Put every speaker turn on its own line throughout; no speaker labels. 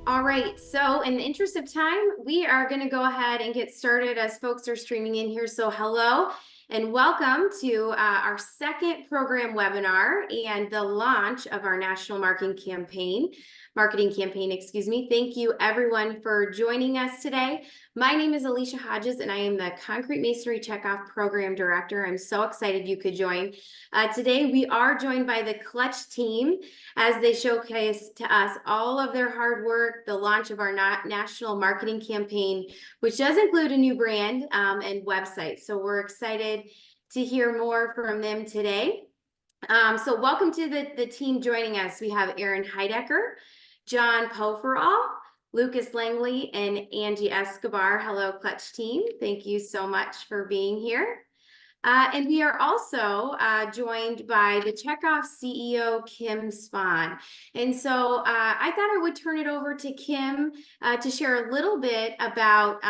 All right, so in the interest of time, we are going to go ahead and get started as folks are streaming in here. So hello and welcome to our second program webinar and the launch of our national marketing campaign, excuse me. Thank you everyone for joining us today. My name is Alicia Hodges and I am the Concrete Masonry Checkoff Program Director. I'm so excited you could join. Today we are joined by the Clutch team as they showcase to us all of their hard work, the launch of our national marketing campaign, which does include a new brand and website. So we're excited to hear more from them today. So welcome to the team joining us. We have Aaron Heidecker, John Poferall, Lucas Langley, and Angie Escobar. Hello, Clutch team. Thank you so much for being here. And we are also joined by the Checkoff CEO, Kim Spahn. And so I thought I would turn it over to Kim to share a little bit about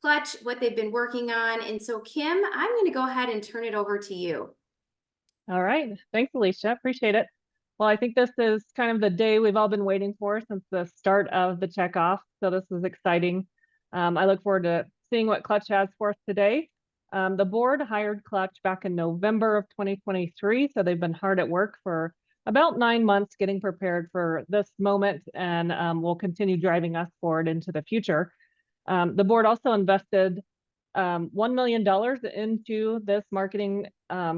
Clutch, what they've been working on. And so Kim, I'm going to go ahead and turn it over to you.
All right. Thanks, Alicia. Appreciate it. Well, I think this is kind of the day we've all been waiting for since the start of the Checkoff. So this is exciting. I look forward to seeing what Clutch has for us today. The board hired Clutch back in November of 2023. So they've been hard at work for about 9 months getting prepared for this moment and will continue driving us forward into the future. The board also invested $1 million into this marketing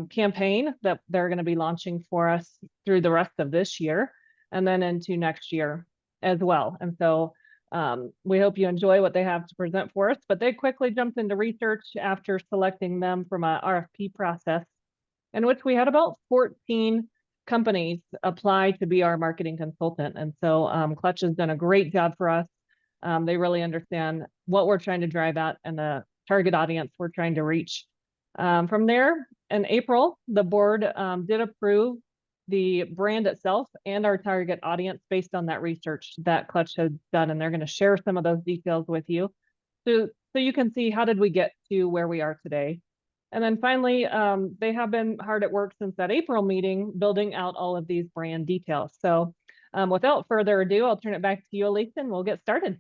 campaign that they're going to be launching for us through the rest of this year and then into next year as well. And so we hope you enjoy what they have to present for us, but they quickly jumped into research after selecting them from an RFP process in which we had about 14 companies apply to be our marketing consultant. And so Clutch has done a great job for us. They really understand what we're trying to drive at and the target audience we're trying to reach. From there, in April, the board did approve the brand itself and our target audience based on that research that Clutch has done, and they're going to share some of those details with you. So you can see how did we get to where we are today. And then finally, they have been hard at work since that April meeting, building out all of these brand details. So without further ado, I'll turn it back to you, Alicia, and we'll get started.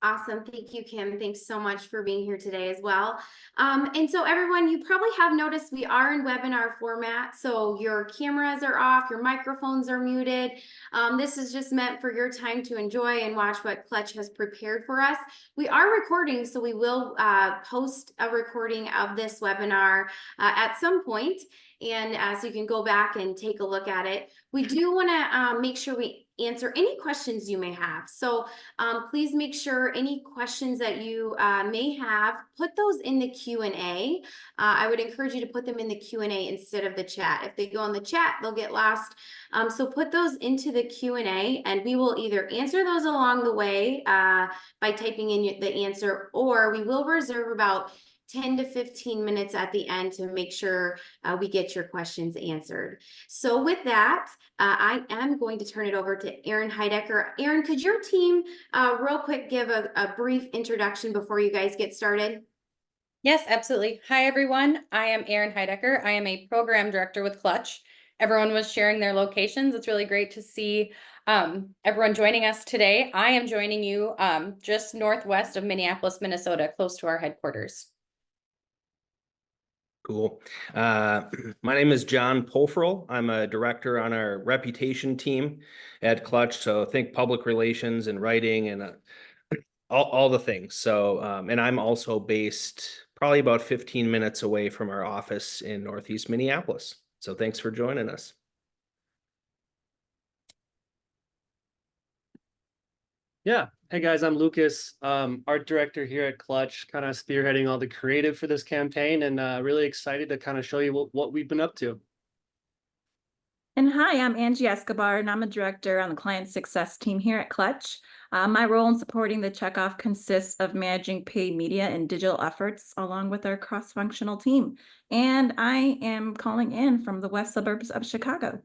Awesome. Thank you, Kim. Thanks so much for being here today as well. And so everyone, you probably have noticed we are in webinar format. So your cameras are off, your microphones are muted. This is just meant for your time to enjoy and watch what Clutch has prepared for us. We are recording, so we will post a recording of this webinar at some point. And so you can go back and take a look at it. We do want to make sure we answer any questions you may have. So please make sure any questions that you may have, put those in the Q&A. I would encourage you to put them in the Q&A instead of the chat. If they go in the chat, they'll get lost. So put those into the Q&A and we will either answer those along the way by typing in the answer, or we will reserve about 10 to 15 minutes at the end to make sure we get your questions answered. So with that, I am going to turn it over to Aaron Heidecker. Aaron, could your team real quick give a brief introduction before you guys get started?
Yes, absolutely. Hi, everyone. I am Aaron Heidecker. I am a program director with Clutch. Everyone was sharing their locations. It's really great to see everyone joining us today. I am joining you just northwest of Minneapolis, Minnesota, close to our headquarters.
Cool. My name is John Poferall. I'm a director on our reputation team at Clutch. So think public relations and writing and all the things. So, and I'm also based probably about 15 minutes away from our office in Northeast Minneapolis. So thanks for joining us.
Yeah. Hey guys, I'm Lucas, art director here at Clutch, kind of spearheading all the creative for this campaign, and really excited to kind of show you what we've been up to.
And hi, I'm Angie Escobar, and I'm a director on the client success team here at Clutch. My role in supporting the Checkoff consists of managing paid media and digital efforts along with our cross-functional team. And I am calling in from the west suburbs of Chicago.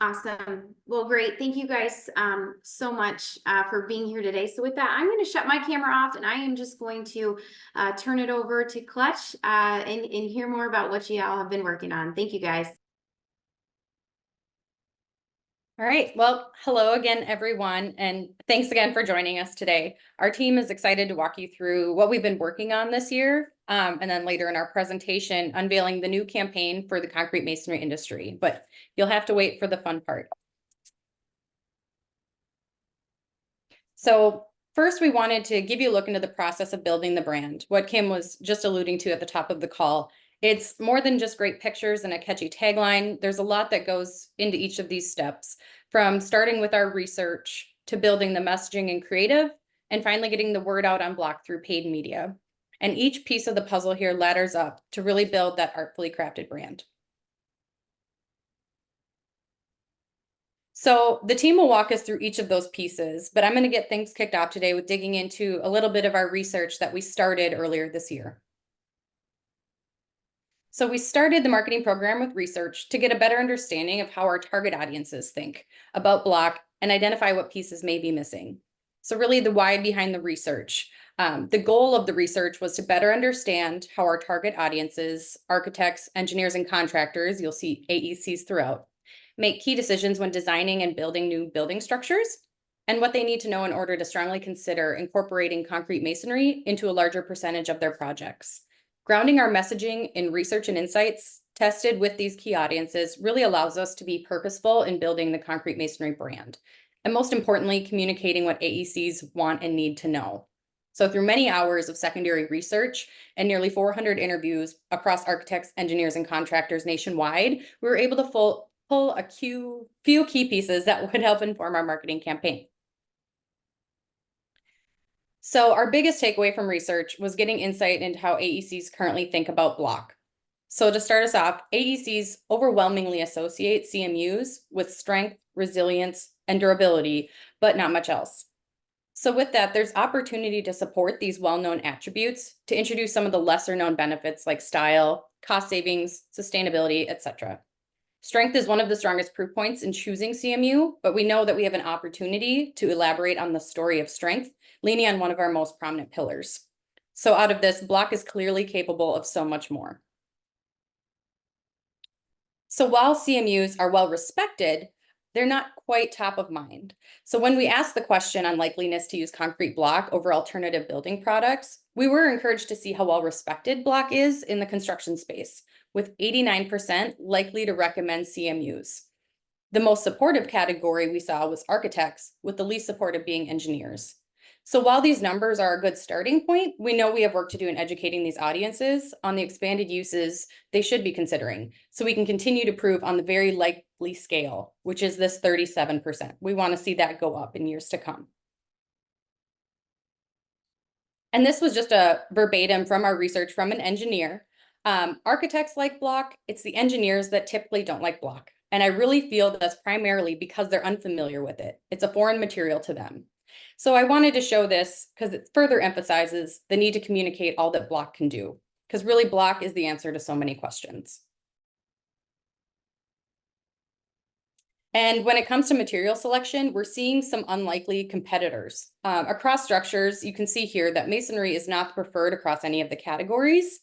Awesome. Well, great. Thank you guys so much for being here today. So with that, I'm going to shut my camera off and I am just going to turn it over to Clutch and hear more about what you all have been working on. Thank you guys.
All right, well, hello again, everyone, and thanks again for joining us today. Our team is excited to walk you through what we've been working on this year, and then later in our presentation, unveiling the new campaign for the concrete masonry industry, but you'll have to wait for the fun part. So first, we wanted to give you a look into the process of building the brand, what Kim was just alluding to at the top of the call. It's more than just great pictures and a catchy tagline. There's a lot that goes into each of these steps, from starting with our research to building the messaging and creative, and finally getting the word out on Block through paid media. And each piece of the puzzle here ladders up to really build that artfully crafted brand. So the team will walk us through each of those pieces, but I'm going to get things kicked off today with digging into a little bit of our research that we started earlier this year. So we started the marketing program with research to get a better understanding of how our target audiences think about Block and identify what pieces may be missing. So really the why behind the research. The goal of the research was to better understand how our target audiences, architects, engineers, and contractors, you'll see AECs throughout, make key decisions when designing and building new building structures, and what they need to know in order to strongly consider incorporating concrete masonry into a larger percentage of their projects. Grounding our messaging in research and insights tested with these key audiences really allows us to be purposeful in building the concrete masonry brand, and most importantly, communicating what AECs want and need to know. So through many hours of secondary research and nearly 400 interviews across architects, engineers, and contractors nationwide, we were able to pull a few key pieces that would help inform our marketing campaign. So our biggest takeaway from research was getting insight into how AECs currently think about Block. So to start us off, AECs overwhelmingly associate CMUs with strength, resilience, and durability, but not much else. So with that, there's opportunity to support these well-known attributes to introduce some of the lesser known benefits like style, cost savings, sustainability, etc. Strength is one of the strongest proof points in choosing CMU, but we know that we have an opportunity to elaborate on the story of strength, leaning on one of our most prominent pillars. So out of this, Block is clearly capable of so much more. So while CMUs are well respected, they're not quite top of mind. So when we asked the question on likeliness to use concrete block over alternative building products, we were encouraged to see how well respected Block is in the construction space, with 89% likely to recommend CMUs. The most supportive category we saw was architects, with the least supportive being engineers. So while these numbers are a good starting point, we know we have work to do in educating these audiences on the expanded uses they should be considering, so we can continue to prove on the very likely scale, which is this 37%. We want to see that go up in years to come. And this was just a verbatim from our research from an engineer. Architects like Block, it's the engineers that typically don't like Block. And I really feel that's primarily because they're unfamiliar with it. It's a foreign material to them. So I wanted to show this because it further emphasizes the need to communicate all that Block can do, because really Block is the answer to so many questions. And when it comes to material selection, we're seeing some unlikely competitors. Across structures, you can see here that masonry is not preferred across any of the categories.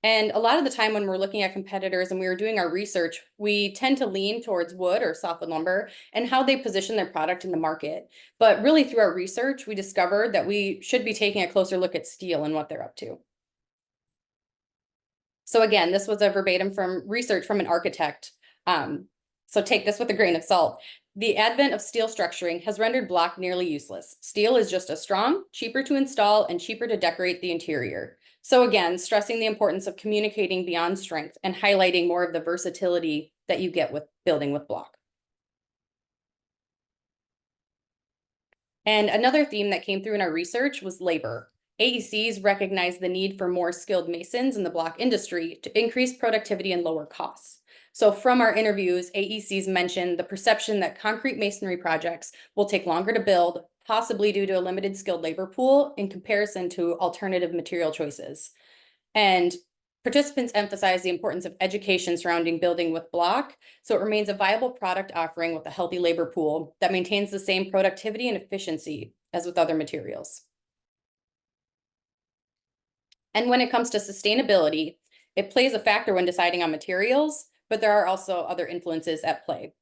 And a lot of the time when we're looking at competitors and we were doing our research, we tend to lean towards wood or softwood lumber and how they position their product in the market. But really through our research, we discovered that we should be taking a closer look at steel and what they're up to. So again, this was a verbatim from research from an architect. So take this with a grain of salt. The advent of steel structuring has rendered Block nearly useless. Steel is just as strong, cheaper to install, and cheaper to decorate the interior. So again, stressing the importance of communicating beyond strength and highlighting more of the versatility that you get with building with Block. And another theme that came through in our research was labor. AECs recognize the need for more skilled masons in the block industry to increase productivity and lower costs. So from our interviews, AECs mentioned the perception that concrete masonry projects will take longer to build, possibly due to a limited skilled labor pool in comparison to alternative material choices. And participants emphasize the importance of education surrounding building with Block, so it remains a viable product offering with a healthy labor pool that maintains the same productivity and efficiency as with other materials. And when it comes to sustainability, it plays a factor when deciding on materials, but there are also other influences at play.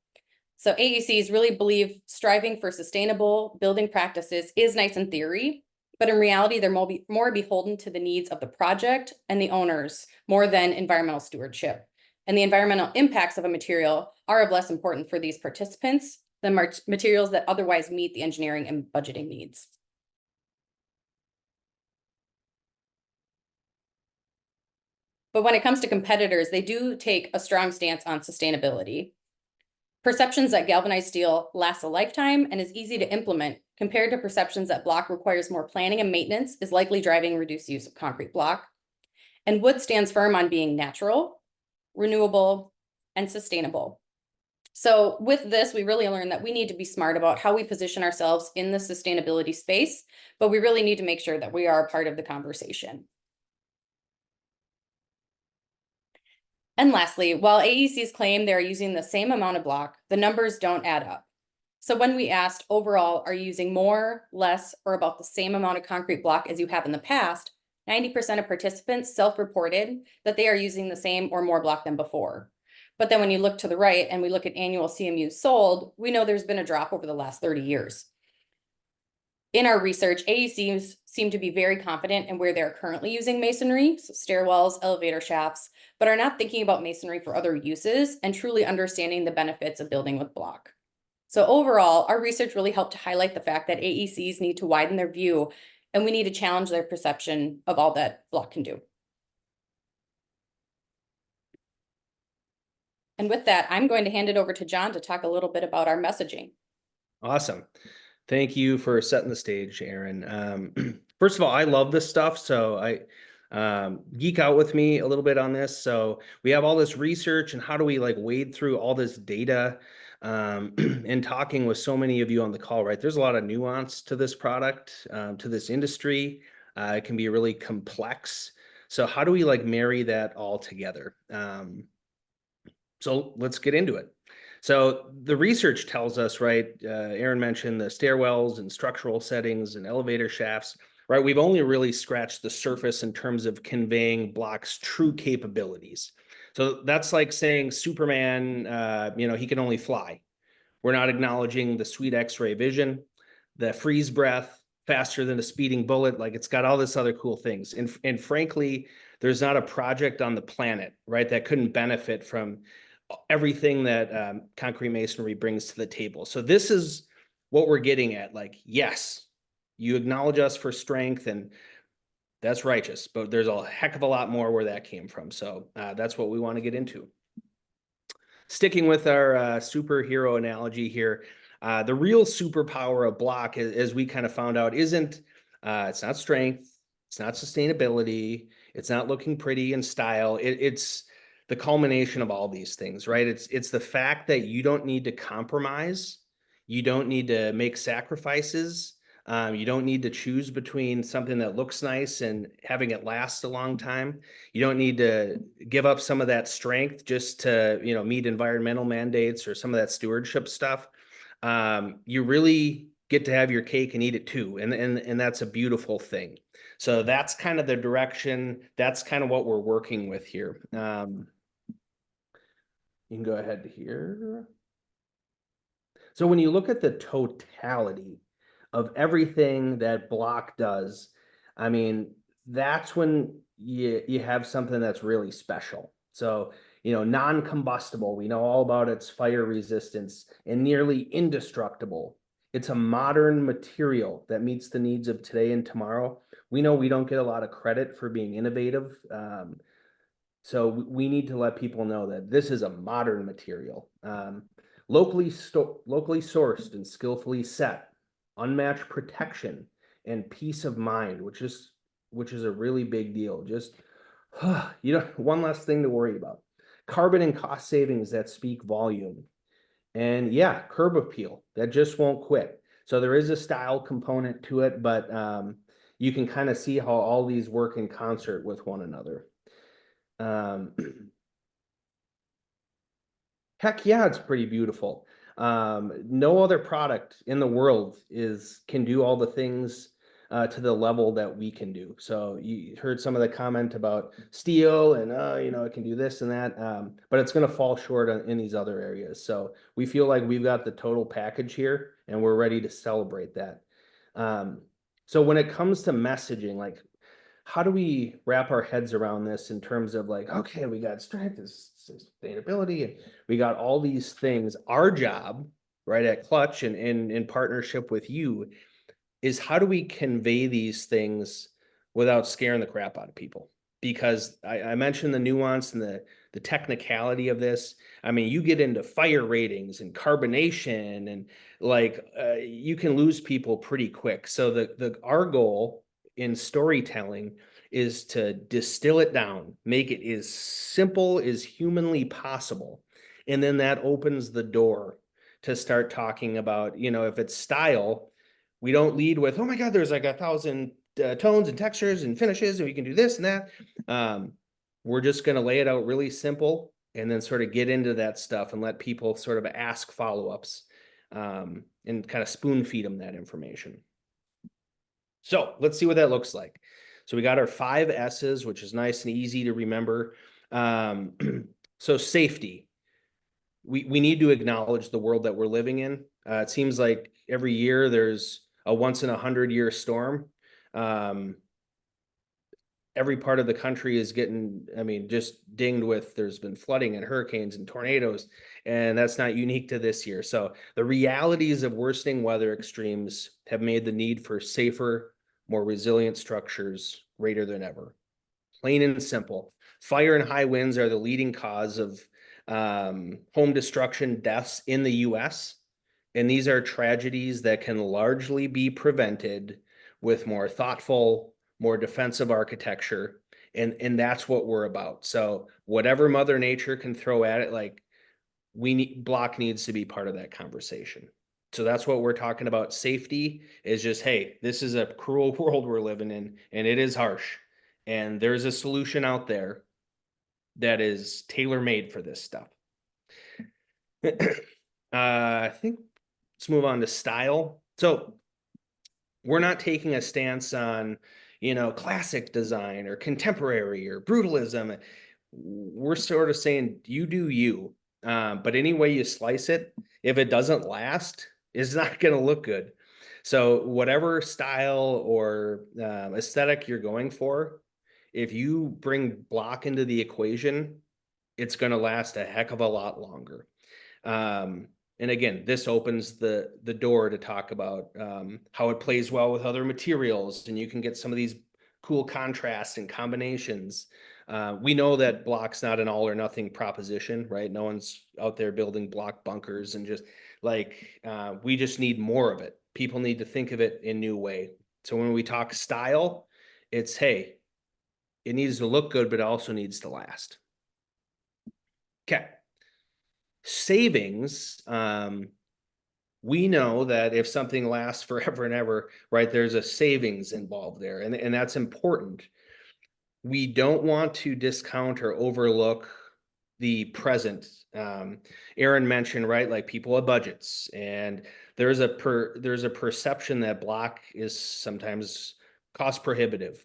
So AECs really believe striving for sustainable building practices is nice in theory, but in reality, they're more beholden to the needs of the project and the owners more than environmental stewardship. And the environmental impacts of a material are of less importance for these participants than materials that otherwise meet the engineering and budgeting needs. But when it comes to competitors, they do take a strong stance on sustainability. Perceptions that galvanized steel lasts a lifetime and is easy to implement compared to perceptions that block requires more planning and maintenance is likely driving reduced use of concrete block. And wood stands firm on being natural, renewable, and sustainable. So with this, we really learned that we need to be smart about how we position ourselves in the sustainability space, but we really need to make sure that we are a part of the conversation. And lastly, while AECs claim they're using the same amount of block, the numbers don't add up. So when we asked overall, are you using more, less, or about the same amount of concrete block as you have in the past, 90% of participants self-reported that they are using the same or more block than before. But then when you look to the right and we look at annual CMUs sold, we know there's been a drop over the last 30 years. In our research, AECs seem to be very confident in where they're currently using masonry, so stairwells, elevator shafts, but are not thinking about masonry for other uses and truly understanding the benefits of building with block. So overall, our research really helped to highlight the fact that AECs need to widen their view and we need to challenge their perception of all that block can do. And with that, I'm going to hand it over to John to talk a little bit about our messaging.
Awesome. Thank you for setting the stage, Aaron. First of all, I love this stuff, so I geek out with me a little bit on this. So we have all this research and how do we like wade through all this data and talking with so many of you on the call, right? There's a lot of nuance to this product, to this industry. It can be really complex. So how do we like marry that all together? So let's get into it. So the research tells us, right, Aaron mentioned the stairwells and structural settings and elevator shafts, right? We've only really scratched the surface in terms of conveying block's true capabilities. So that's like saying Superman, he can only fly. We're not acknowledging the sweet X-ray vision, the freeze breath, faster than a speeding bullet. Like it's got all this other cool things. And frankly, there's not a project on the planet, right, that couldn't benefit from everything that concrete masonry brings to the table. So this is what we're getting at. Like, yes, you acknowledge us for strength and that's righteous, but there's a heck of a lot more where that came from. So that's what we want to get into. Sticking with our superhero analogy here, the real superpower of block, as we kind of found out, isn't, it's not strength, it's not sustainability, it's not looking pretty in style. It's the culmination of all these things, right? It's the fact that you don't need to compromise. You don't need to make sacrifices. You don't need to choose between something that looks nice and having it last a long time. You don't need to give up some of that strength just to, meet environmental mandates or some of that stewardship stuff. You really get to have your cake and eat it too. And that's a beautiful thing. So that's kind of the direction. That's kind of what we're working with here. You can go ahead here. So when you look at the totality of everything that block does, I mean, that's when you have something that's really special. So, non-combustible, we know all about its fire resistance, and nearly indestructible. It's a modern material that meets the needs of today and tomorrow. We know we don't get a lot of credit for being innovative. So we need to let people know that this is a modern material, locally sourced and skillfully set, unmatched protection and peace of mind, which is a really big deal. Just one less thing to worry about. Carbon and cost savings that speak volume, and yeah, curb appeal that just won't quit. So there is a style component to it, but you can kind of see how all these work in concert with one another. Heck yeah, it's pretty beautiful. No other product in the world can do all the things to the level that we can do. So you heard some of the comment about steel and, it can do this and that, but it's going to fall short in these other areas. So we feel like we've got the total package here and we're ready to celebrate that. So when it comes to messaging, like, how do we wrap our heads around this in terms of like, okay, we got strength, sustainability, and we got all these things. Our job, right, at Clutch and in partnership with you is how do we convey these things without scaring the crap out of people? Because I mentioned the nuance and the technicality of this. I mean, you get into fire ratings and carbonation and like you can lose people pretty quick. So our goal in storytelling is to distill it down, make it as simple as humanly possible. And then that opens the door to start talking about, if it's style, we don't lead with, oh my God, there's like 1,000 tones and textures and finishes, and we can do this and that. We're just going to lay it out really simple and then sort of get into that stuff and let people sort of ask follow-ups and kind of spoon feed them that information. So let's see what that looks like. So we got our 5 S's, which is nice and easy to remember. So safety. We need to acknowledge the world that we're living in. It seems like every year there's a once in 100-year storm. Every part of the country is getting, just dinged with, there's been flooding and hurricanes and tornadoes, and that's not unique to this year. So the realities of worsening weather extremes have made the need for safer, more resilient structures greater than ever. Plain and simple. Fire and high winds are the leading cause of home destruction deaths in the US. And these are tragedies that can largely be prevented with more thoughtful, more defensive architecture. And that's what we're about. So whatever Mother Nature can throw at it, like block needs to be part of that conversation. So that's what we're talking about. Safety is just, hey, this is a cruel world we're living in, and it is harsh. And there's a solution out there that is tailor-made for this stuff. I think let's move on to style. So we're not taking a stance on, classic design or contemporary or brutalism. We're sort of saying you do you, but any way you slice it, if it doesn't last, it's not going to look good. So whatever style or aesthetic you're going for, if you bring block into the equation, it's going to last a heck of a lot longer. And again, this opens the door to talk about how it plays well with other materials, and you can get some of these cool contrasts and combinations. We know that block's not an all or nothing proposition, right? No one's out there building block bunkers and just like, we just need more of it. People need to think of it in a new way. So when we talk style, it's, hey, it needs to look good, but it also needs to last. Okay. Savings, we know that if something lasts forever and ever, right, there's a savings involved there, and that's important. We don't want to discount or overlook the present. Aaron mentioned, right, like people have budgets, and there's a perception that block is sometimes cost prohibitive.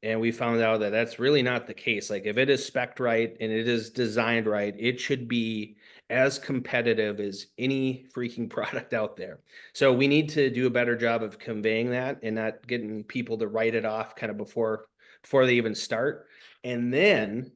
And we found out that that's really not the case. Like if it is spec'd right and it is designed right, it should be as competitive as any freaking product out there. So we need to do a better job of conveying that and not getting people to write it off kind of before they even start. And then,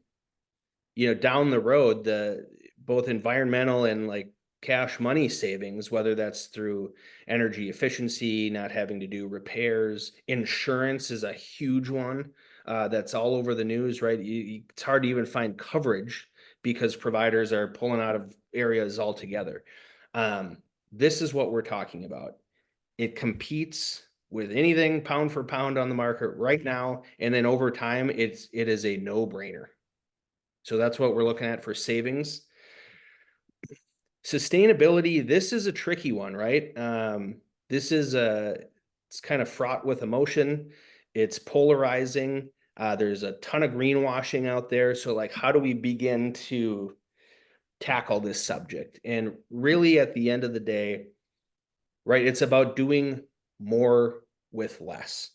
down the road, the both environmental and like cash money savings, whether that's through energy efficiency, not having to do repairs. Insurance is a huge one that's all over the news, right? It's hard to even find coverage because providers are pulling out of areas altogether. This is what we're talking about. It competes with anything pound for pound on the market right now. And then over time, it is a no-brainer. So that's what we're looking at for savings. Sustainability, this is a tricky one, right? It's kind of fraught with emotion. It's polarizing. There's a ton of greenwashing out there. So like, how do we begin to tackle this subject? And really at the end of the day, right, it's about doing more with less.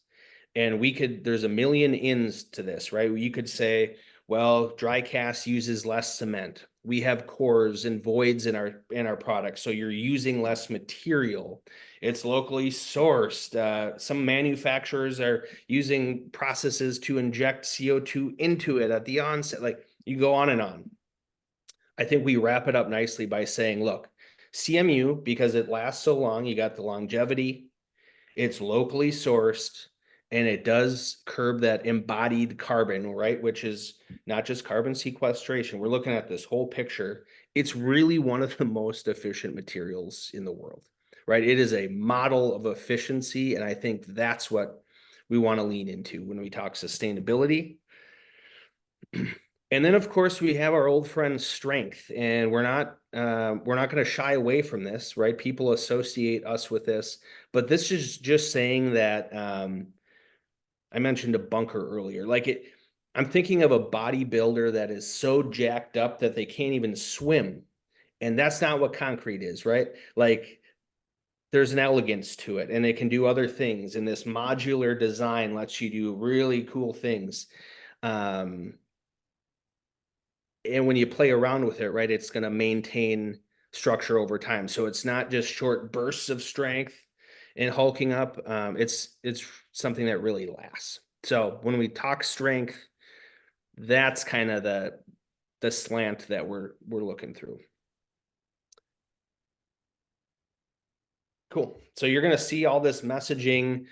And there's a million ins to this, right? You could say, well, dry cast uses less cement. We have cores and voids in our product, so you're using less material. It's locally sourced. Some manufacturers are using processes to inject CO2 into it at the onset. Like, you go on and on. I think we wrap it up nicely by saying, look, CMU, because it lasts so long, you got the longevity, it's locally sourced, and it does curb that embodied carbon, right? Which is not just carbon sequestration. We're looking at this whole picture. It's really one of the most efficient materials in the world, right? It is a model of efficiency, and I think that's what we want to lean into when we talk sustainability. And then, of course, we have our old friend strength, and we're not going to shy away from this, right? People associate us with this, but this is just saying that I mentioned a bunker earlier. I'm thinking of a bodybuilder that is so jacked up that they can't even swim, and that's not what concrete is, right? Like, there's an elegance to it, and it can do other things, and this modular design lets you do really cool things. And when you play around with it, right, it's going to maintain structure over time. So it's not just short bursts of strength and hulking up. It's something that really lasts. So when we talk strength, that's kind of the slant that we're looking through. Cool. So you're going to see all this messaging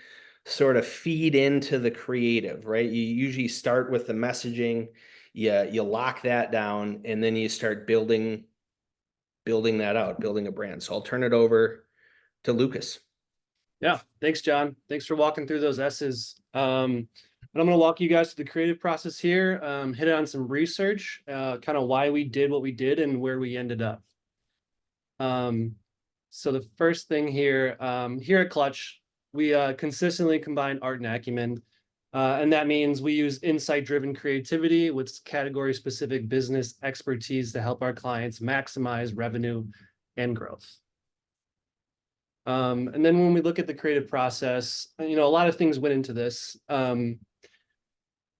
sort of feed into the creative, right? You usually start with the messaging. You lock that down, and then you start building that out, building a brand. So I'll turn it over to Lucas.
Yeah, thanks, John. Thanks for walking through those S's. But I'm going to walk you guys through the creative process here, hit on some research, kind of why we did what we did and where we ended up. So the first thing here, here at Clutch, we consistently combine art and acumen. And that means we use insight-driven creativity with category-specific business expertise to help our clients maximize revenue and growth. And then when we look at the creative process, a lot of things went into this. But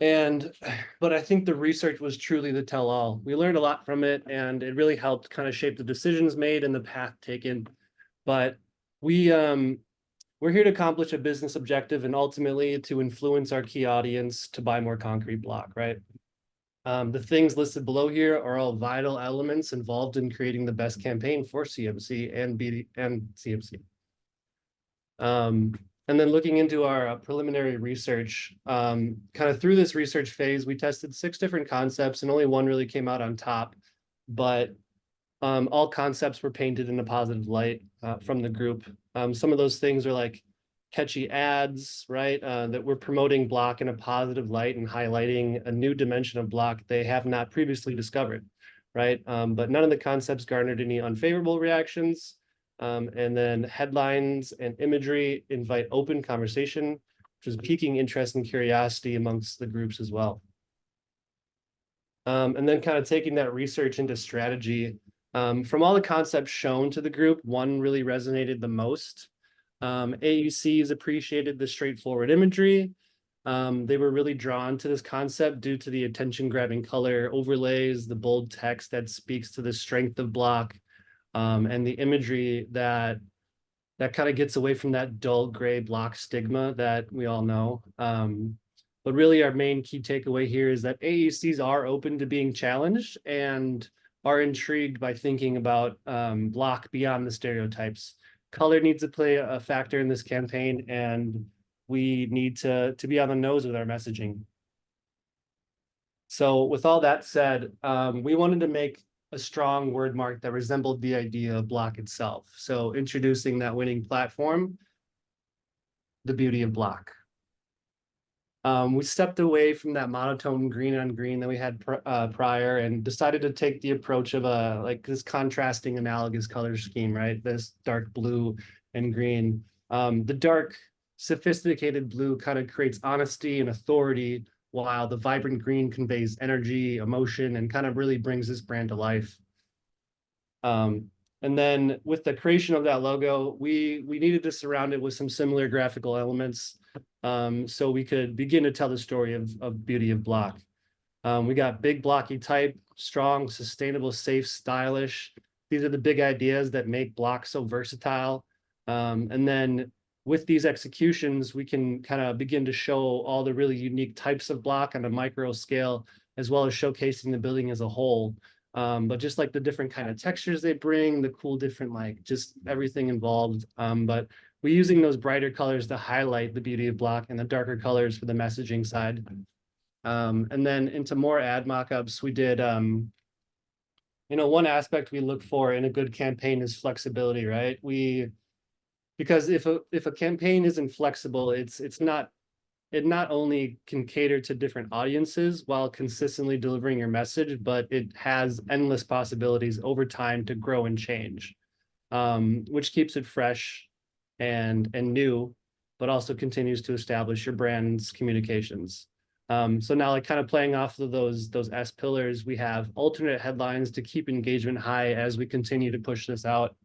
I think the research was truly the tell-all. We learned a lot from it, and it really helped kind of shape the decisions made and the path taken. But we're here to accomplish a business objective and ultimately to influence our key audience to buy more concrete block, right? The things listed below here are all vital elements involved in creating the best campaign for CMC and CMC. And then looking into our preliminary research, kind of through this research phase, we tested 6 different concepts and only one really came out on top, but all concepts were painted in a positive light from the group. Some of those things are like catchy ads, right? That we're promoting block in a positive light and highlighting a new dimension of block they have not previously discovered, right? But none of the concepts garnered any unfavorable reactions. And then headlines and imagery invite open conversation, which is piquing interest and curiosity amongst the groups as well. And then kind of taking that research into strategy. From all the concepts shown to the group, one really resonated the most. AUCs appreciated the straightforward imagery. They were really drawn to this concept due to the attention-grabbing color overlays, the bold text that speaks to the strength of block, and the imagery that kind of gets away from that dull gray block stigma that we all know. But really our main key takeaway here is that AUCs are open to being challenged and are intrigued by thinking about block beyond the stereotypes. Color needs to play a factor in this campaign, and we need to be on the nose with our messaging. So with all that said, we wanted to make a strong word mark that resembled the idea of block itself. So introducing that winning platform, the beauty of block. We stepped away from that monotone green on green that we had prior and decided to take the approach of like this contrasting analogous color scheme, right? This dark blue and green. The dark sophisticated blue kind of creates honesty and authority, while the vibrant green conveys energy, emotion, and kind of really brings this brand to life. And then with the creation of that logo, we needed to surround it with some similar graphical elements, so we could begin to tell the story of Beauty of Block. We got big blocky type, strong, sustainable, safe, stylish. These are the big ideas that make Block so versatile. And then with these executions, we can kind of begin to show all the really unique types of block on a micro scale, as well as showcasing the building as a whole. But just like the different kind of textures they bring, the cool different, like just everything involved. But we're using those brighter colors to highlight the beauty of block and the darker colors for the messaging side. And then into more ad mockups, we did, one aspect we look for in a good campaign is flexibility, right? Because if a campaign isn't flexible, it not only can cater to different audiences while consistently delivering your message, but it has endless possibilities over time to grow and change, which keeps it fresh and new, but also continues to establish your brand's communications. So now, like, kind of playing off of those S pillars, we have alternate headlines to keep engagement high as we continue to push this out.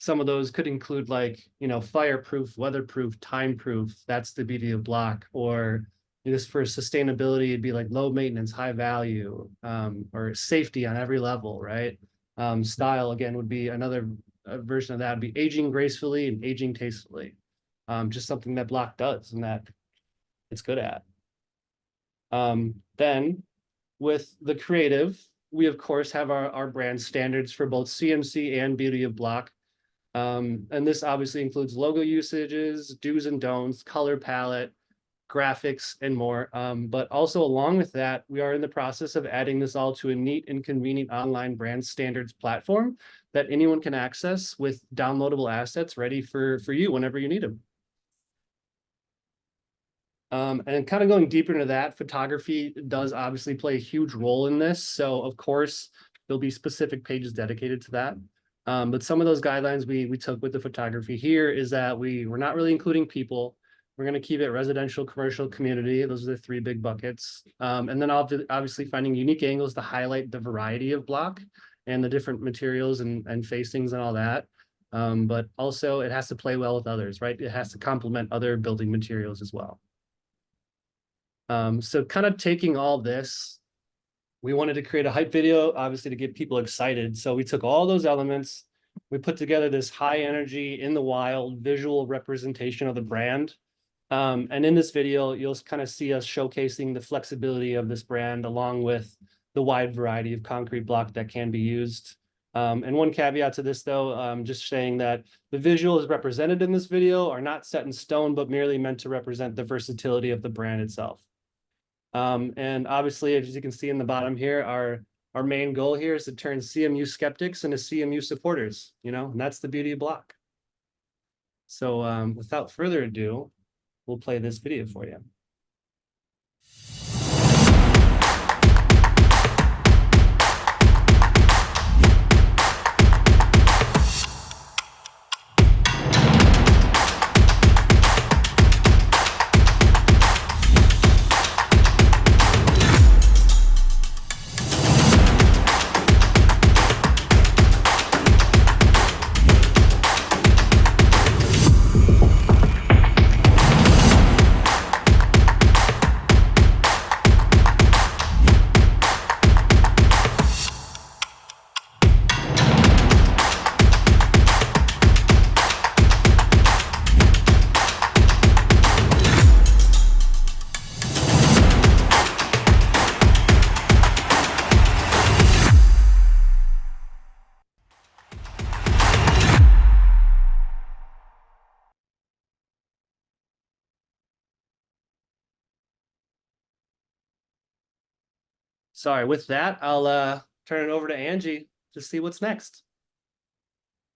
Some of those could include, like, fireproof, weatherproof, time-proof. That's the beauty of block. Or just for sustainability, it'd be like low maintenance, high value, or safety on every level, right? Style, again, would be another version of that. Would be aging gracefully and aging tastefully. Just something that block does and that it's good at. Then with the creative, we of course have our brand standards for both CMC and Beauty of Block. And this obviously includes logo usages, do's and don'ts, color palette, graphics, and more. But also along with that, we are in the process of adding this all to a neat and convenient online brand standards platform that anyone can access with downloadable assets ready for you whenever you need them. And kind of going deeper into that, photography does obviously play a huge role in this. So of course, there'll be specific pages dedicated to that. But some of those guidelines we took with the photography here is that we're not really including people. We're going to keep it residential, commercial, community. Those are the three big buckets. And then obviously finding unique angles to highlight the variety of block and the different materials and facings and all that. But also it has to play well with others, right? It has to complement other building materials as well. So kind of taking all this, we wanted to create a hype video, obviously to get people excited. So we took all those elements, we put together this high energy, in the wild visual representation of the brand. And in this video, you'll kind of see us showcasing the flexibility of this brand along with the wide variety of concrete block that can be used. And one caveat to this though, just saying that the visuals represented in this video are not set in stone, but merely meant to represent the versatility of the brand itself. And obviously, as you can see in the bottom here, our main goal here is to turn CMU skeptics into CMU supporters, and that's the beauty of block. So without further ado, we'll play this video for you. Sorry, with that, I'll turn it over to Angie to see what's next.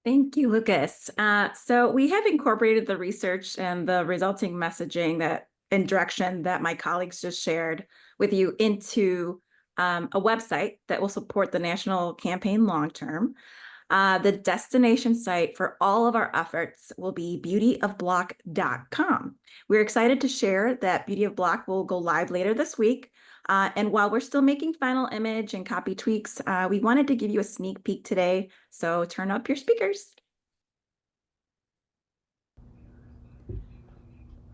Thank you, Lucas. So we have incorporated the research and the resulting messaging and direction that my colleagues just shared with you into a website that will support the national campaign long-term. The destination site for all of our efforts will be beautyofblock.com. We're excited to share that Beauty of Block will go live later this week, And while we're still making final image and copy tweaks, we wanted to give you a sneak peek today. So turn up your speakers.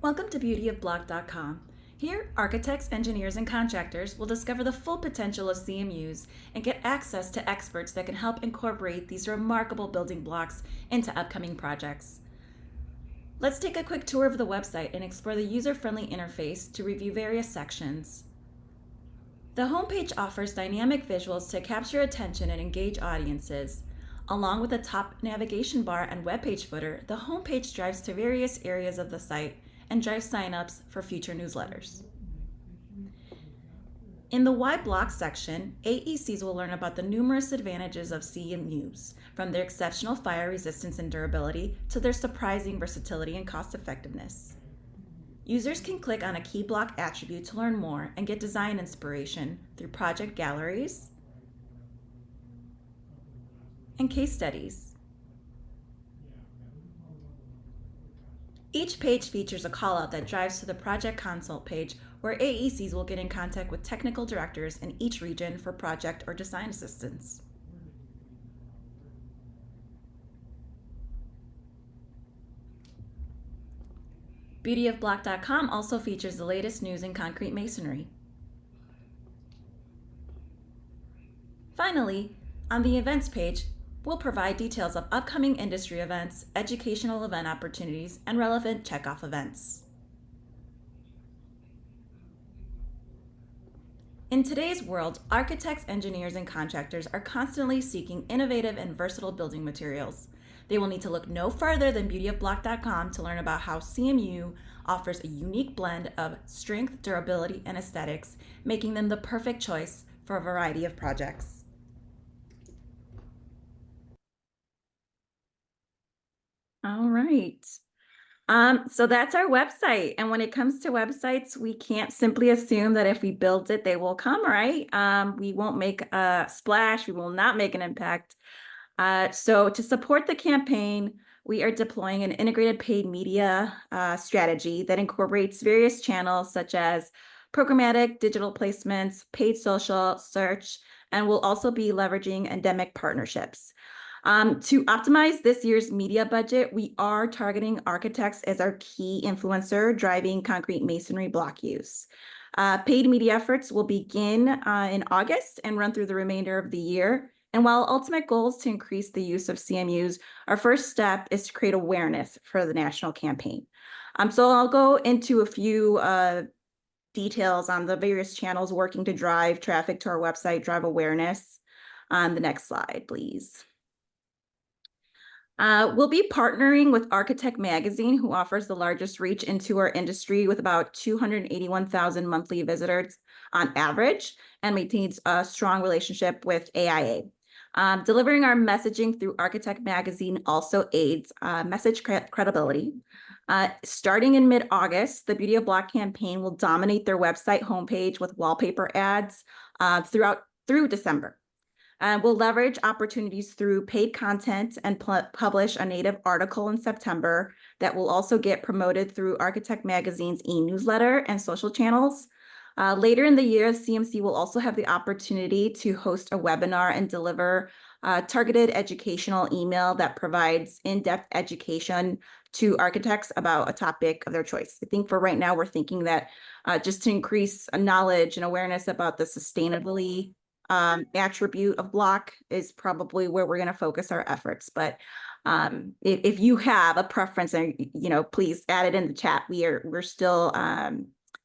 Welcome to beautyofblock.com. Here, architects, engineers, and contractors will discover the full potential of CMUs and get access to experts that can help incorporate these remarkable building blocks into upcoming projects. Let's take a quick tour of the website and explore the user-friendly interface to review various sections. The homepage offers dynamic visuals to capture attention and engage audiences. Along with the top navigation bar and webpage footer, the homepage drives to various areas of the site and drives signups for future newsletters. In the Why Block section, AECs will learn about the numerous advantages of CMUs, from their exceptional fire resistance and durability to their surprising versatility and cost effectiveness. Users can click on a key block attribute to learn more and get design inspiration through project galleries and case studies. Each page features a callout that drives to the project consult page where AECs will get in contact with technical directors in each region for project or design assistance. Beautyofblock.com also features the latest news in concrete masonry. Finally, on the events page, we'll provide details of upcoming industry events, educational event opportunities, and relevant checkoff events. In today's world, architects, engineers, and contractors are constantly seeking innovative and versatile building materials. They will need to look no further than beautyofblock.com to learn about how CMU offers a unique blend of strength, durability, and aesthetics, making them the perfect choice for a variety of projects. All right. So that's our website. And when it comes to websites, we can't simply assume that if we build it, they will come, right? We won't make a splash. We will not make an impact. So to support the campaign, we are deploying an integrated paid media strategy that incorporates various channels such as programmatic, digital placements, paid social, search, and we'll also be leveraging endemic partnerships. To optimize this year's media budget, we are targeting architects as our key influencer driving concrete masonry block use. Paid media efforts will begin in August and run through the remainder of the year. And while ultimate goal is to increase the use of CMUs, our first step is to create awareness for the national campaign. So I'll go into a few details on the various channels working to drive traffic to our website, drive awareness. On the next slide, please. We'll be partnering with Architect Magazine, who offers the largest reach into our industry with about 281,000 monthly visitors on average and maintains a strong relationship with AIA. Delivering our messaging through Architect Magazine also aids message credibility. Starting in mid-August, the Beauty of Block campaign will dominate their website homepage with wallpaper ads through December. We'll leverage opportunities through paid content and publish a native article in September that will also get promoted through Architect Magazine's e-newsletter and social channels. Later in the year, CMC will also have the opportunity to host a webinar and deliver targeted educational email that provides in-depth education to architects about a topic of their choice. I think for right now, we're thinking that just to increase knowledge and awareness about the sustainability attribute of block is probably where we're going to focus our efforts. But if you have a preference, and please add it in the chat. We're still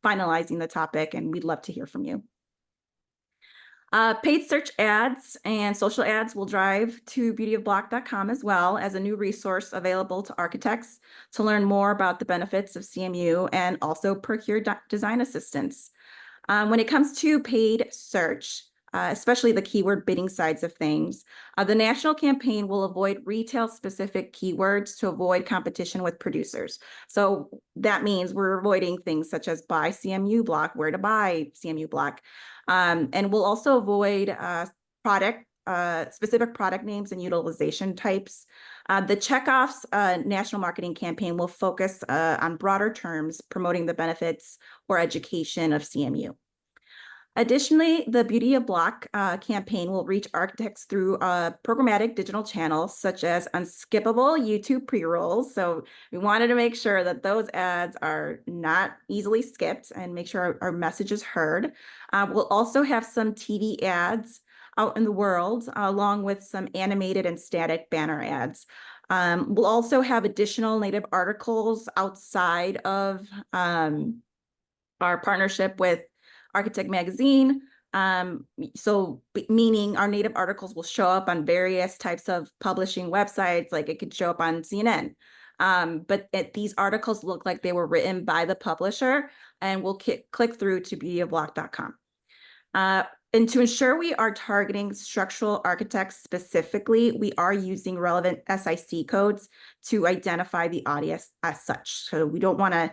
finalizing the topic, and we'd love to hear from you. Paid search ads and social ads will drive to beautyofblock.com as well as a new resource available to architects to learn more about the benefits of CMU and also procure design assistance. When it comes to paid search, especially the keyword bidding sides of things, the national campaign will avoid retail-specific keywords to avoid competition with producers. So that means we're avoiding things such as buy CMU block, where to buy CMU block. And we'll also avoid specific product names and utilization types. The Checkoff's national marketing campaign will focus on broader terms, promoting the benefits or education of CMU. Additionally, the Beauty of Block campaign will reach architects through programmatic digital channels such as unskippable YouTube pre-rolls. So we wanted to make sure that those ads are not easily skipped and make sure our message is heard. We'll also have some TV ads out in the world, along with some animated and static banner ads. We'll also have additional native articles outside of our partnership with Architect Magazine. Meaning our native articles will show up on various types of publishing websites, like it could show up on CNN. But these articles look like they were written by the publisher, and we'll click through to beautyofblock.com. And to ensure we are targeting structural architects specifically, we are using relevant SIC codes to identify the audience as such. So we don't want to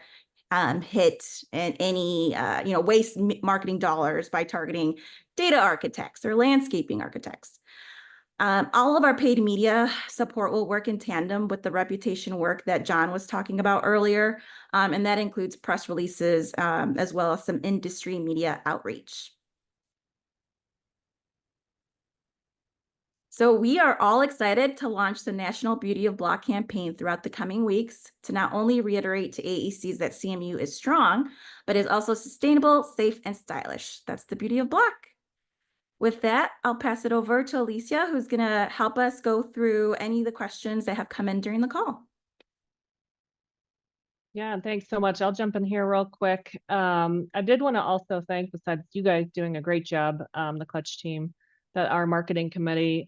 hit any waste marketing dollars by targeting data architects or landscaping architects. All of our paid media support will work in tandem with the reputation work that John was talking about earlier, and that includes press releases as well as some industry media outreach. So we are all excited to launch the National Beauty of Block campaign throughout the coming weeks to not only reiterate to AECs that CMU is strong, but is also sustainable, safe, and stylish. That's the beauty of Block. With that, I'll pass it over to Alicia, who's going to help us go through any of the questions that have come in during the call.
Yeah, thanks so much. I'll jump in here real quick. I did want to also thank, besides you guys doing a great job, the Clutch team, that our marketing committee,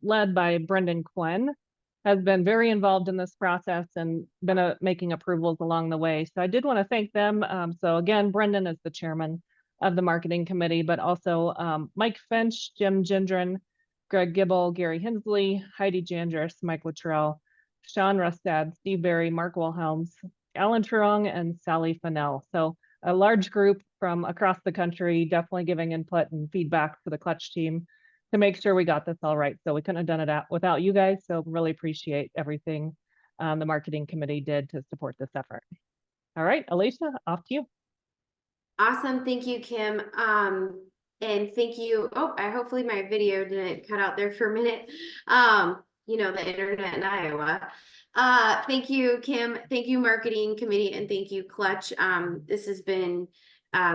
led by Brendan Quinn, has been very involved in this process and been making approvals along the way. So I did want to thank them. So again, Brendan is the chairman of the marketing committee, but also Mike Finch, Jim Gendron, Greg Gibble, Gary Hensley, Heidi Jandris, Mike Luttrell, Sean Rustad, Steve Berry, Mark Wilhelms, Alan Turong, and Sally Fennell. So a large group from across the country, definitely giving input and feedback to the Clutch team to make sure we got this all right. So we couldn't have done it without you guys. So really appreciate everything the marketing committee did to support this effort. All right, Alicia, off to you.
Awesome. Thank you, Kim. And thank you. Oh, hopefully my video didn't cut out there for a minute. The internet in Iowa. Thank you, Kim. Thank you, marketing committee, and thank you, Clutch. This has been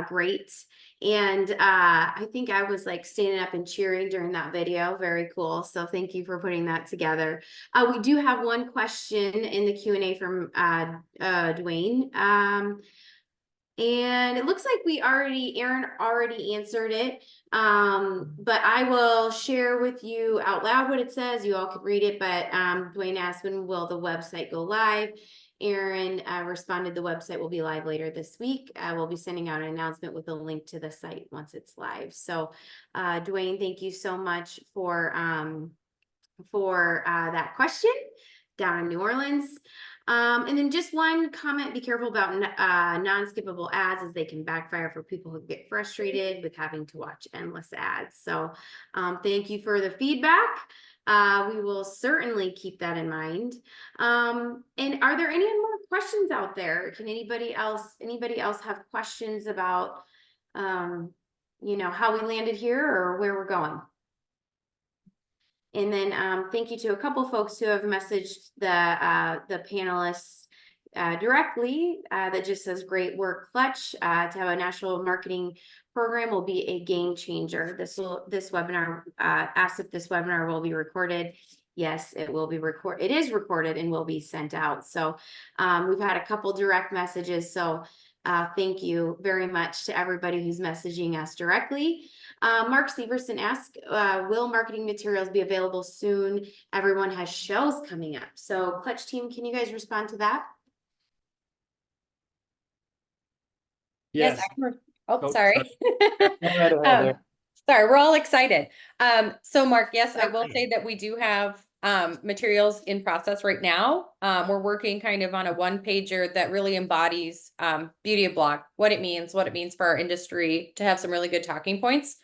great. And I think I was like standing up and cheering during that video. Very cool. So thank you for putting that together. We do have one question in the Q&A from Dwayne. And it looks like Aaron already answered it. But I will share with you out loud what it says. You all can read it, but Dwayne asked, when will the website go live? Aaron responded, the website will be live later this week. We'll be sending out an announcement with a link to the site once it's live. So Dwayne, thank you so much for that question down in New Orleans. And then just one comment, be careful about non-skippable ads, as they can backfire for people who get frustrated with having to watch endless ads. So thank you for the feedback. We will certainly keep that in mind. And are there any more questions out there? Can anybody else have questions about, how we landed here or where we're going? And then thank you to a couple folks who have messaged the panelists directly that just says, great work, Clutch. To have a national marketing program will be a game changer. This webinar, asked if this webinar will be recorded. Yes, it will be recorded. It is recorded and will be sent out. So we've had a couple direct messages. So thank you very much to everybody who's messaging us directly. Mark Severson asked, will marketing materials be available soon? Everyone has shows coming up. So Clutch team, can you guys respond to that?
Yes.
Oh,
sorry. Sorry, we're all excited. So Mark, yes, I will say that we do have materials in process right now. We're working kind of on a one-pager that really embodies Beauty of Block, what it means for our industry, to have some really good talking points.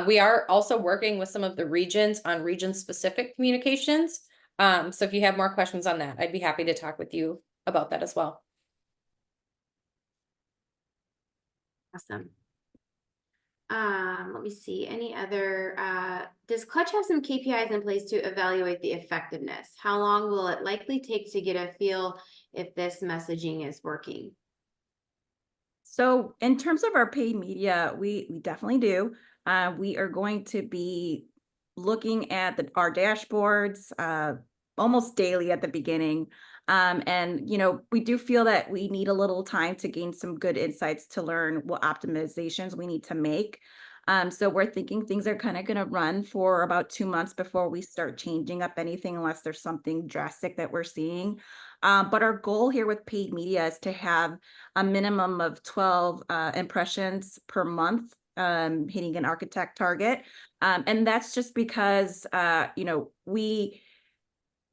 We are also working with some of the regions on region-specific communications. So if you have more questions on that, I'd be happy to talk with you about that as well.
Awesome. Let me see, any other, does Clutch have some KPIs in place to evaluate the effectiveness? How long will it likely take to get a feel if this messaging is working?
So in terms of our paid media, we definitely do. We are going to be looking at our dashboards almost daily at the beginning. And, we do feel that we need a little time to gain some good insights to learn what optimizations we need to make. So we're thinking things are kind of going to run for about 2 months before we start changing up anything unless there's something drastic that we're seeing. But our goal here with paid media is to have a minimum of 12 impressions per month, hitting an architect target. And that's just because,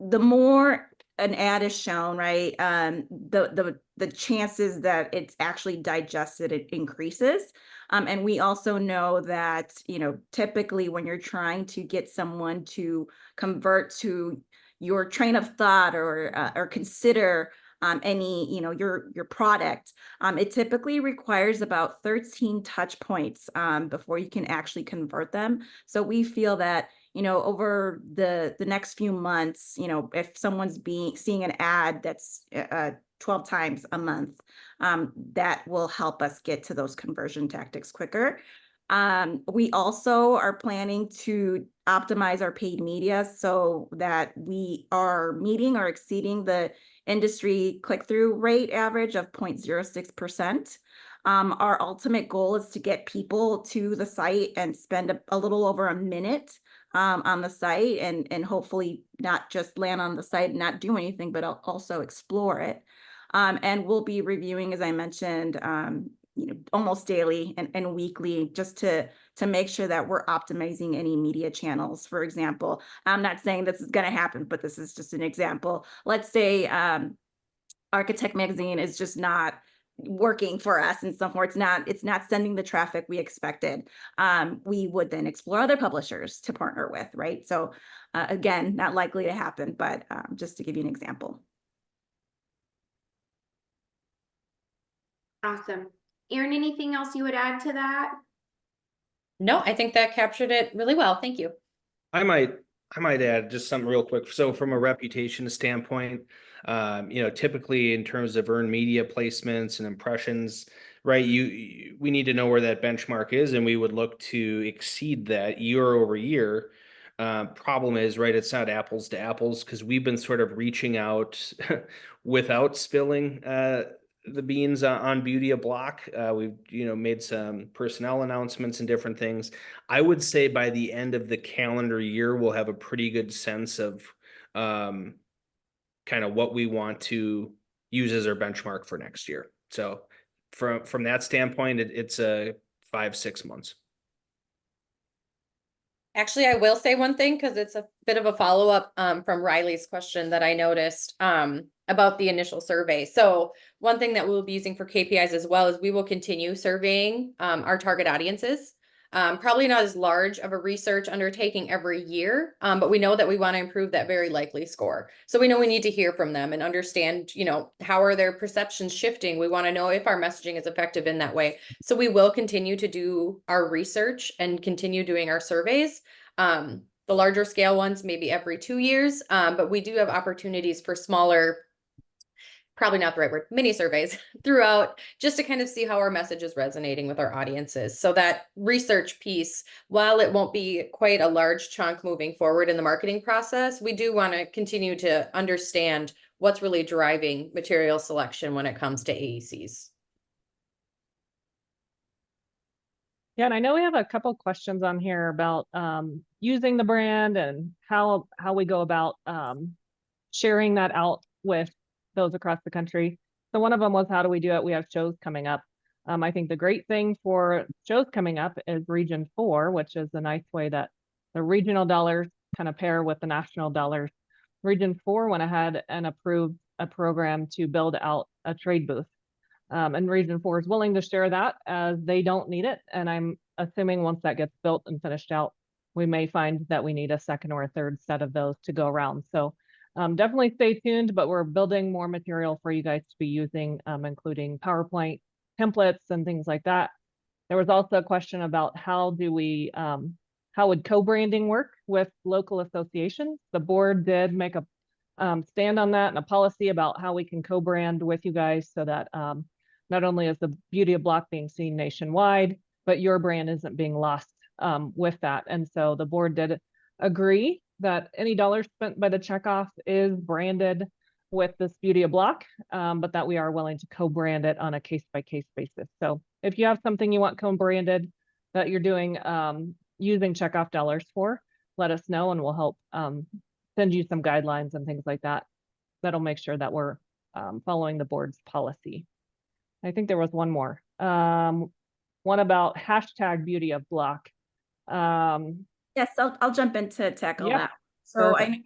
the more an ad is shown, right, the chances that it's actually digested, it increases. And we also know that, typically when you're trying to get someone to convert to your train of thought or consider any, your product, it typically requires about 13 touch points before you can actually convert them. So we feel that over the next few months, if someone's seeing an ad that's 12 times a month, that will help us get to those conversion tactics quicker. We also are planning to optimize our paid media so that we are meeting or exceeding the industry click-through rate average of 0.06%. Our ultimate goal is to get people to the site and spend a little over a minute on the site and hopefully not just land on the site and not do anything, but also explore it. And we'll be reviewing, as I mentioned, almost daily and weekly, just to make sure that we're optimizing any media channels. For example, I'm not saying this is going to happen, but this is just an example. Let's say Architect Magazine is just not working for us in some form. It's not sending the traffic we expected. We would then explore other publishers to partner with, right? So again, not likely to happen, but just to give you an example.
Awesome. Erin, anything else you would add to that?
No, I think that captured it really well. Thank you.
I might add just something real quick. So from a reputation standpoint, typically in terms of earned media placements and impressions, right? We need to know where that benchmark is, and we would look to exceed that year over year. Problem is, right, it's not apples to apples because we've been sort of reaching out without spilling the beans on Beauty a Block. We've made some personnel announcements and different things. I would say by the end of the calendar year, we'll have a pretty good sense of kind of what we want to use as our benchmark for next year. So from that standpoint, it's a 5-6 months.
Actually, I will say one thing because it's a bit of a follow-up from Riley's question that I noticed about the initial survey. So one thing that we'll be using for KPIs as well is we will continue surveying our target audiences. Probably not as large of a research undertaking every year, but we know that we want to improve that very likely score. So we know we need to hear from them and understand, how are their perceptions shifting? We want to know if our messaging is effective in that way. So we will continue to do our research and continue doing our surveys. The larger scale ones, maybe every 2 years, but we do have opportunities for smaller, probably not the right word, mini surveys throughout just to kind of see how our message is resonating with our audiences. So that research piece, while it won't be quite a large chunk moving forward in the marketing process, we do want to continue to understand what's really driving material selection when it comes to AECs.
Yeah, and I know we have a couple questions on here about using the brand and how we go about sharing that out with those across the country. So one of them was, how do we do it? We have shows coming up. I think the great thing for shows coming up is Region 4, which is a nice way that the regional dollars kind of pair with the national dollars. Region 4 went ahead and approved a program to build out a trade booth. And Region 4 is willing to share that as they don't need it. And I'm assuming once that gets built and finished out, we may find that we need a second or a third set of those to go around. So definitely stay tuned, but we're building more material for you guys to be using, including PowerPoint templates and things like that. There was also a question about how would co-branding work with local associations? The board did make a stand on that and a policy about how we can co-brand with you guys so that not only is the Beauty of Block being seen nationwide, but your brand isn't being lost with that. And so the board did agree that any dollar spent by the Checkoff is branded with this Beauty of Block, but that we are willing to co-brand it on a case-by-case basis. So if you have something you want co-branded that you're doing using Checkoff dollars for, let us know and we'll help send you some guidelines and things like that. That'll make sure that we're following the board's policy. I think there was one more. One about hashtag Beauty of Block.
Yes, I'll jump in to tackle
Yep.
that. So
Perfect.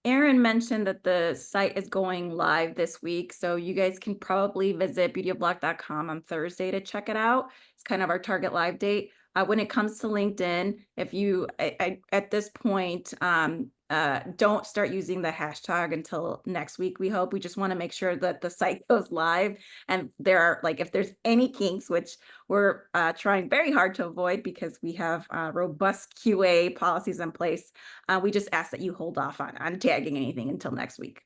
Aaron mentioned that the site is going live this week, so you guys can probably visit beautyofblock.com on Thursday to check it out. It's kind of our target live date. When it comes to LinkedIn, if you at this point don't start using the hashtag until next week, we hope. We just want to make sure that the site goes live, and there are, like, if there's any kinks, which we're trying very hard to avoid because we have robust QA policies in place, we just ask that you hold off on tagging anything until next week.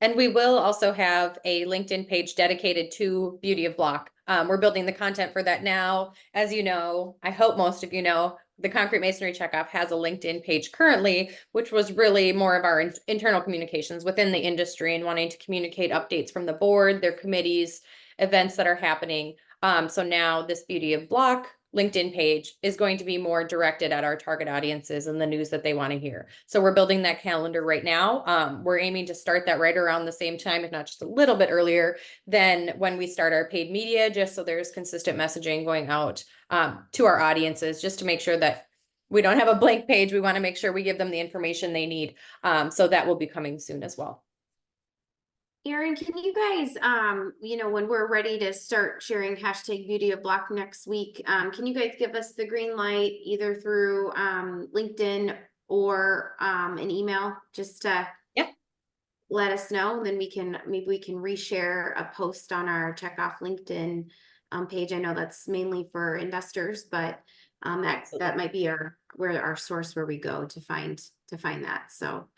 And we will also have a LinkedIn page dedicated to Beauty of Block. We're building the content for that now. As you know, I hope most of you know, the Concrete Masonry Checkoff has a LinkedIn page currently, which was really more of our internal communications within the industry and wanting to communicate updates from the board, their committees, events that are happening. So now this Beauty of Block LinkedIn page is going to be more directed at our target audiences and the news that they want to hear. So we're building that calendar right now. We're aiming to start that right around the same time, if not just a little bit earlier than when we start our paid media, just so there's consistent messaging going out to our audiences, just to make sure that we don't have a blank page. We want to make sure we give them the information they need. So that will be coming soon as well.
Erin, can you guys, when we're ready to start sharing hashtag Beauty of Block next week, can you guys give us the green light either through LinkedIn or an email, just to let us know, and then maybe we can reshare a post on our Checkoff LinkedIn page. I know that's mainly for investors, but that might be our source where we go to find that. So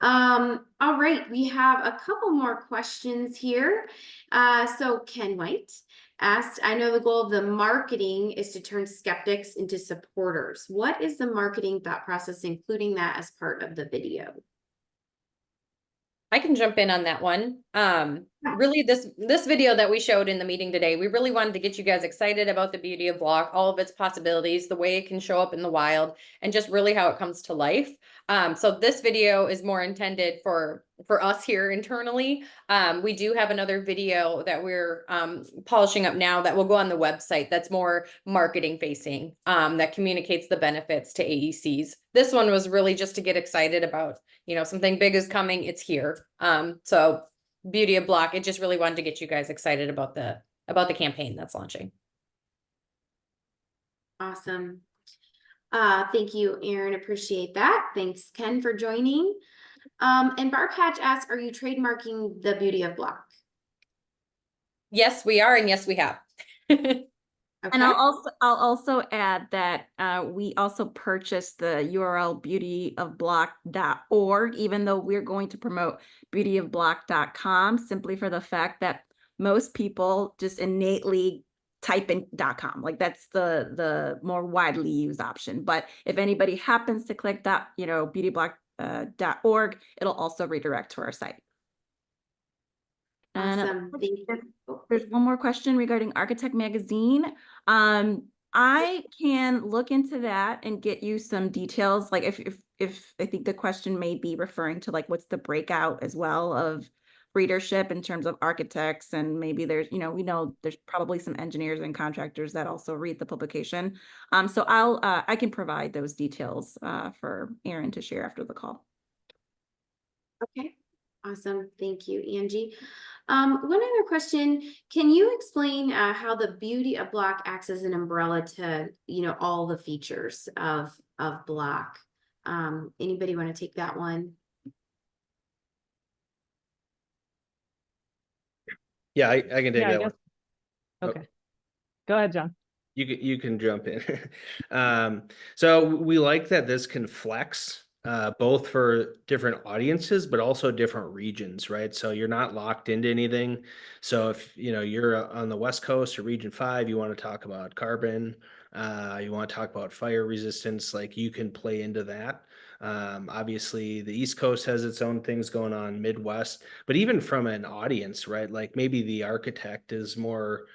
all right, we have a couple more questions here. So Ken White asked, I know the goal of the marketing is to turn skeptics into supporters. What is the marketing thought process, including that as part of the video?
I can jump in on that one. Really, this video that we showed in the meeting today, we really wanted to get you guys excited about the Beauty of Block, all of its possibilities, the way it can show up in the wild, and just really how it comes to life. So this video is more intended for us here internally. We do have another video that we're polishing up now that will go on the website that's more marketing facing, that communicates the benefits to AECs. This one was really just to get excited about, something big is coming, it's here. So Beauty of Block, it just really wanted to get you guys excited about the campaign that's launching.
Awesome. Thank you, Erin. Appreciate that. Thanks, Ken, for joining. And Barpatch asks, are you trademarking the Beauty of Block?
Yes, we are, and yes, we have.
Okay.
And I'll also add that we also purchased the URL beautyofblock.org, even though we're going to promote beautyofblock.com, simply for the fact that most people just innately type in .com. Like, that's the more widely used option. But if anybody happens to click beautyofblock.org, it'll also redirect to our site.
Awesome.
And
Thank you.
there's one more question regarding Architect Magazine. I can look into that and get you some details. Like, if I think the question may be referring to, like, what's the breakout as well of readership in terms of architects, and maybe there's, we know there's probably some engineers and contractors that also read the publication. So I can provide those details for Erin to share after the call.
Okay. Awesome. Thank you, Angie. One other question. Can you explain how the Beauty of Block acts as an umbrella to, all the features of Block? Anybody want to take that one?
Yeah, I can take that one.
Okay. Go ahead, John.
You can jump in. So we like that this can flex both for different audiences, but also different regions, right? So you're not locked into anything. So if you're on the West Coast or Region 5, you want to talk about carbon, you want to talk about fire resistance, like you can play into that. Obviously, the East Coast has its own things going on, Midwest, but even from an audience, right? Like maybe the architect is more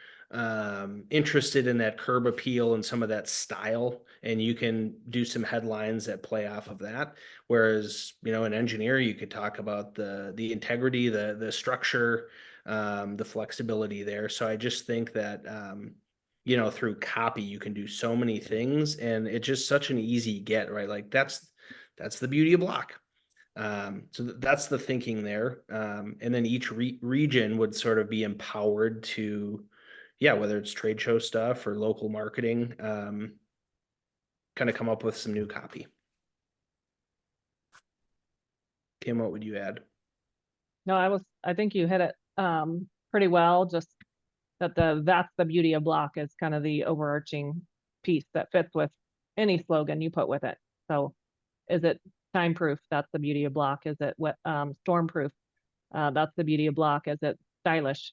interested in that curb appeal and some of that style, and you can do some headlines that play off of that. Whereas, an engineer, you could talk about the integrity, the structure, the flexibility there. So I just think that through copy you can do so many things, and it's just such an easy get, right? Like that's the beauty of block. So that's the thinking there. And then each region would sort of be empowered to, whether it's trade show stuff or local marketing, kind of come up with some new copy. Kim, what would you add?
No, I think you hit it pretty well. Just that that's the beauty of block is kind of the overarching piece that fits with any slogan you put with it. So is it time proof? That's the beauty of block. Is it storm proof? That's the beauty of block. Is it stylish?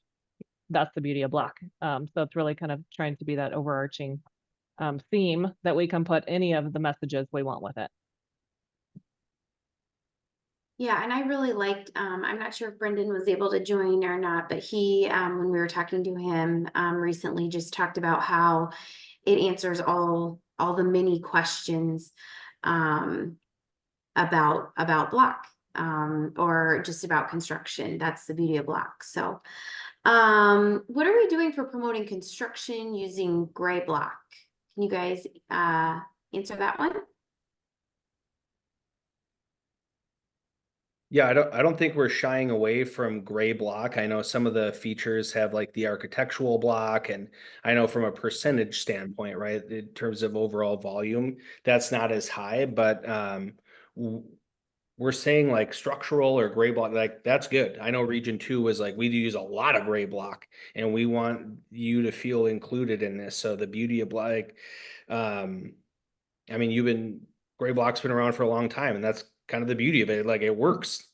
That's the beauty of block. So it's really kind of trying to be that overarching theme that we can put any of the messages we want with it.
Yeah, and I really liked, I'm not sure if Brendan was able to join or not, but he, when we were talking to him recently, just talked about how it answers all the many questions about block or just about construction. That's the beauty of block. So what are we doing for promoting construction using gray block? Can you guys answer that one?
Yeah, I don't think we're shying away from gray block. I know some of the features have like the architectural block, and I know from a percentage standpoint, right, in terms of overall volume, that's not as high, but we're saying like structural or gray block, like that's good. I know Region 2 was like, we use a lot of gray block and we want you to feel included in this. So the beauty of like, gray block's been around for a long time, and that's kind of the beauty of it. Like it works.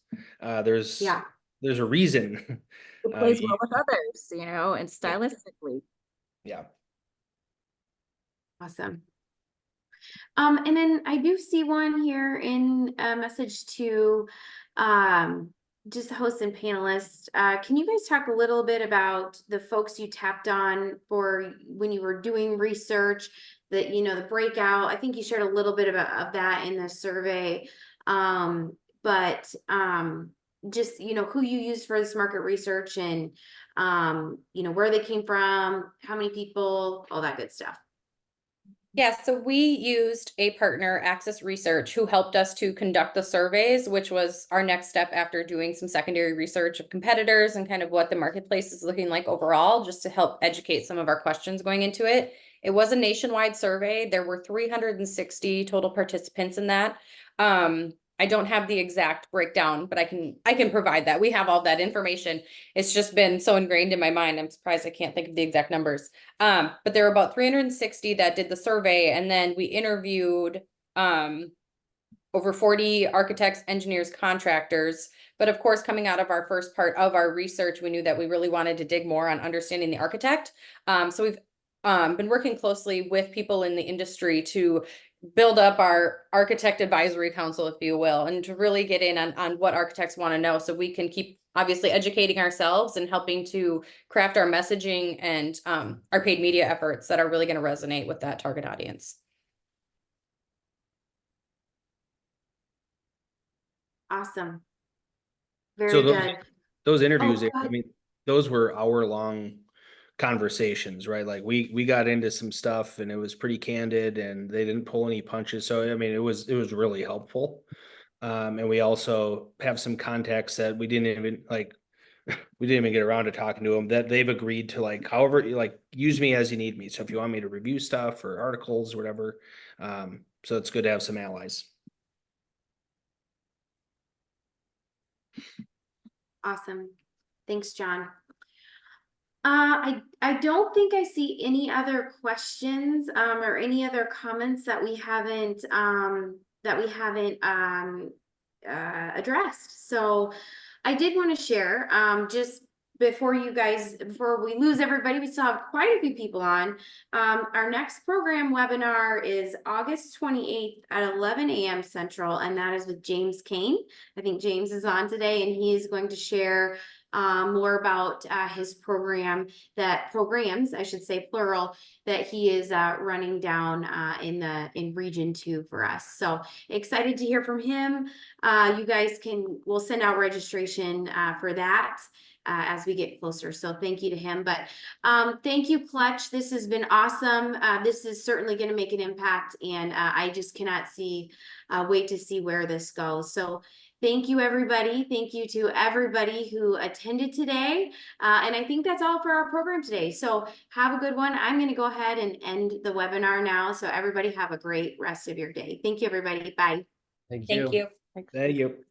There's a reason.
It plays well with others, and stylistically.
Yeah.
Awesome. And then I do see one here in a message to just the hosts and panelists. Can you guys talk a little bit about the folks you tapped on for when you were doing research, that the breakout? I think you shared a little bit of that in the survey. But just who you used for this market research, and where they came from, how many people, all that good stuff.
Yeah, so we used a partner, Access Research, who helped us to conduct the surveys, which was our next step after doing some secondary research of competitors and kind of what the marketplace is looking like overall, just to help educate some of our questions going into it. It was a nationwide survey. There were 360 total participants in that. I don't have the exact breakdown, but I can provide that. We have all that information. It's just been so ingrained in my mind. I'm surprised I can't think of the exact numbers. But there were about 360 that did the survey, and then we interviewed over 40 architects, engineers, contractors. But of course, coming out of our first part of our research, we knew that we really wanted to dig more on understanding the architect. So we've been working closely with people in the industry to build up our architect advisory council, if you will, and to really get in on what architects want to know, so we can keep obviously educating ourselves and helping to craft our messaging and our paid media efforts that are really going to resonate with that target audience.
Awesome. Very good.
Those interviews,
Oh,
those were hour-long conversations, right? Like we got into some stuff and it was pretty candid and they didn't pull any punches. So it was really helpful. And we also have some contacts that we didn't even get around to talking to them, that they've agreed to however, use me as you need me. So if you want me to review stuff or articles or whatever, so it's good to have some allies.
awesome. Thanks, John. I don't think I see any other questions, or any other comments that we haven't, addressed. So I did want to share, just before we lose everybody, we still have quite a few people on. Our next program webinar is August 28th at 11 a.m. Central, and that is with James Kane. I think James is on today, and he is going to share more about his programs, I should say plural, that he is running down in Region 2 for us. So excited to hear from him. You guys we'll send out registration for that as we get closer. So thank you to him. But thank you, Clutch. This has been awesome. This is certainly going to make an impact, and I just cannot wait to see where this goes. So thank you, everybody. Thank you to everybody who attended today. And I think that's all for our program today. So have a good one. I'm going to go ahead and end the webinar now. So everybody have a great rest of your day. Thank you, everybody. Bye.
Thank
Thank you.
Thank you.